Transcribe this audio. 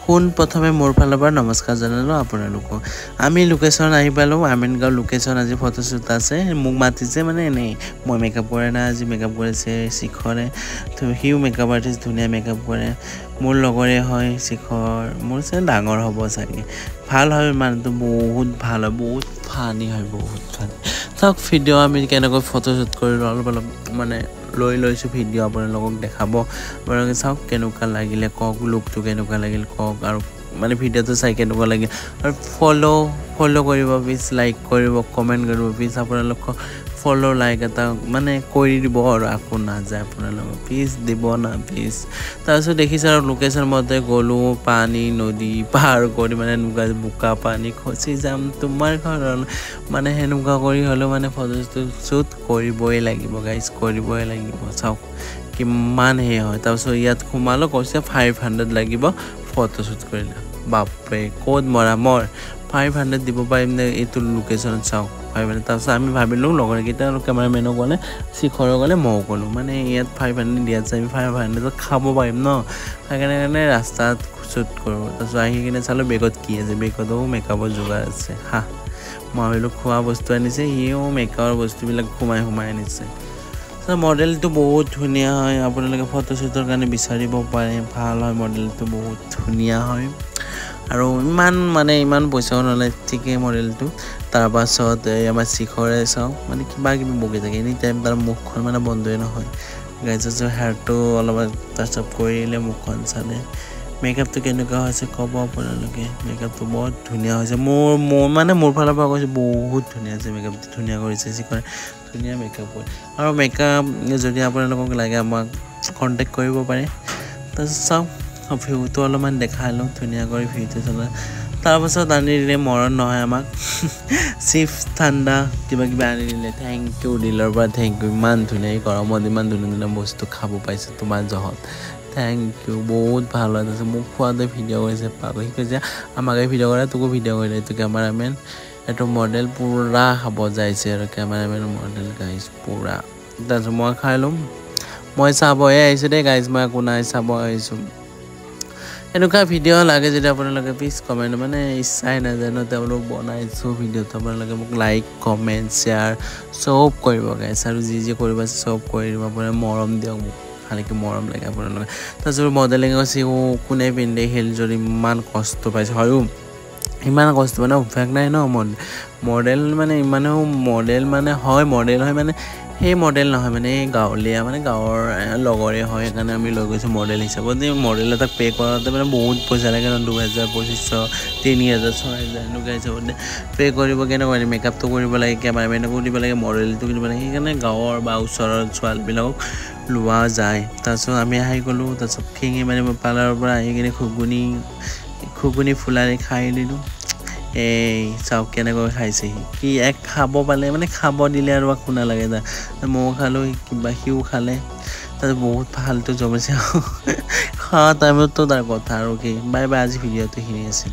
প্ৰথমে মোৰ ফালৰ পৰা নমস্কাৰ জনালো আপোনালোকক আমি লোকেশ্যন আহি পালো আমিনগাঁও লোকেশ্যন আজি ফটোশ্বুট আছে মোক মাতিছে মানে এনেই মই মেকআপ কৰে না আজি মেকআপ কৰিছে শিখৰে তো হিউ মেকআপ আৰ্টিষ্ট ধুনীয়া মেকআপ কৰে মোৰ লগৰে হয় শিখৰ মোৰ সে ডাঙৰ হ'ব চাগে ভাল হয় মানুহটো বহুত ভাল হয় বহুত ফানি হয় বহুত ফানি চাওক ভিডিঅ' আমি কেনেকৈ ফটোশ্বুট কৰিলো অলপ মানে লৈ লৈছো ভিডিঅ' আপোনালোকক দেখাব আপোনালোকে চাওক কেনেকুৱা লাগিলে কক লুকটো কেনেকুৱা লাগিল কক আৰু মানে ভিডিঅ'টো চাই কেনেকুৱা লাগিল আৰু ফলো কৰিব প্লিজ লাইক কৰিব কমেন্ট কৰিব প্লিজ আপোনালোক ফলো লাইক এটা মানে কৰি দিব আৰু আকৌ না যায় আপোনালোক প্লিজ দিব না প্লিজ তাৰপিছত দেখিছে আৰু লোকেশ্যন মতে গলো পানী নদী পাৰ কৰি মানে নুকা বুকা পানী খচি যাম তোমাৰ ঘৰ মানে হেনুকা কৰি হলো মানে ফটোশ্বুট কৰিবই লাগিব গাইস কৰিবই লাগিব চাওক কিমান হে হয় তাৰপিছত ইয়াত খুমালো কৈছে 500 লাগিব ফটোশ্বুট কৰিলে বাপৰে কোড মৰা মোৰ 500 দিব পাৰিম নে এইটো লোকেশ্যনত চাওক 500 তাৰপিছত আমি ভাবিলো লগৰ কেইটা আৰু কেমেৰামেনো গলে শিখৰ গলে মও গলো মানে ইয়াত 500 দিয়াত আমি 500 খাব পাৰিম ন সেইকাৰণে ৰাস্তাত শ্বুট কৰো তাৰপিছত আহি কিনে চালো বেগত কি আছে বেগতো মেকআপৰ যোগাৰ আছে হা মই ভাবিলো খোৱা বস্তু আনিছে ইও মেকআপৰ বস্তুবিলাক ঘুমাই আনিছে মডেলটো বহুত ধুনীয়া হয় আপোনালোকে ফটোশ্বুটৰ কাৰণে বিচাৰিব পাৰে ভাল হয় মডেলটো বহুত ধুনীয়া হয় আৰু ইমান পইচাও নলয় ঠিকে মডেলটো তাৰ পাছত আমাৰ শিখৰে চাও মানে কিবা কিবি বকি থাকে এনি টাইম তাৰ মুখখন মানে বন্ধই নহয় গাইজৰ হেয়াৰটো অলপ টাচআপ কৰিলে মুখখন চালে মেকআপটো কেনেকুৱা হৈছে ক'ব আপোনালোকে মেকআপটো বহুত ধুনীয়া হৈছে মোৰ ফালৰ পৰা কৈছে বহুত ধুনীয়া আছে মেকআপটো ধুনীয়া কৰিছে শিখৰে ধুনীয়া মেকআপ কৰে আৰু মেকআপ যদি আপোনালোকক লাগে আমাক কন্টাক্ট কৰিব পাৰে তাৰপিছত চাওক ভিউটো অলপমান দেখালো ধুনীয়া কৰি ভিউটো চলা তাৰপাছত আনি দিলে মৰণ নহয় আমাক চিফ ঠাণ্ডা কিবা আনি দিলে থেংক ইউ ডিলাৰ পৰা থেংক ইউ ইমান ধুনীয়া গৰমত ইমান ধুনীয়া বস্তু খাব পাইছে তোমাৰ জহত থেংক ইউ বহুত ভাল হয় তাৰপিছত মোক খোৱাতে ভিডিঅ' কৰিছে পাগল সি কৈছে আমাকে ভিডিঅ' কৰে তোকো ভিডিঅ' কৰিলে এইটো কেমেৰামেন এইটো মডেল পুৰা খাব যাইছে আৰু কেমেৰামেন মডেল গাইজ পুৰা তাৰপিছত মই খাই লম মই চাবহে আহিছোঁ দেই গাইজ মই একো নাই চাব আহিছোঁ এনেকুৱা ভিডিঅ' লাগে যদি আপোনালোকে প্লিজ কমেণ্ট মানে ইচ্ছাই নাজানো তেওঁলোক বনাইছোঁ ভিডিঅ'টো আপোনালোকে মোক লাইক কমেণ্ট শ্বেয়াৰ চব কৰিব গাইজ আৰু যি কৰিব আছে চব কৰি দিব আপোনাৰ মৰম দিয়ক মোক খালিকে মৰম লাগে আপোনালোকে তাৰপিছত মডেলিং আছে কোনে পিন্ধে হিল যদি ইমান কষ্ট পাইছে হয়ো ইমান কষ্ট মানে অভ্যাস নাই ন মডেল মানে ইমানেও মডেল হয় মানে সেই মডেল নহয় মানে গাঁৱলীয়া মানে গাঁৱৰ লগৰে হয় সেইকাৰণে আমি লৈ গৈছোঁ মডেল হিচাপত মডেল এটাক পে' কৰাতে মানে বহুত পইচা লাগে ন 2000 2500 3000 6000 এনেকুৱা হিচাপত পে' কৰিব কেনেকুৱা মেকআপটো কৰিব লাগে কেমেৰামেনকো দিব লাগে মডেলটো দিব লাগে সেইকাৰণে গাঁৱৰ বা ওচৰৰ ছোৱালীবিলাকক লোৱা যায় তাৰপিছত আমি আহি গ'লোঁ তাৰপিছত ফিঙি মানে পাৰ্লাৰৰ পৰা আহি কিনে খুগুনি ফুলাৰি খাই দিলোঁ এই চাওক কেনেকৈ খাইছে কি এক খাব পালে মানে খাব দিলে আৰু একো নালাগে ময়ো খালোঁ কিবা সিও খালে তাৰপিছত বহুত ভালটো জমাইছে খোৱা টাইমততো তাৰ কথা আৰু কি বাই আজি ভিডিঅ'টো এইখিনি আছিল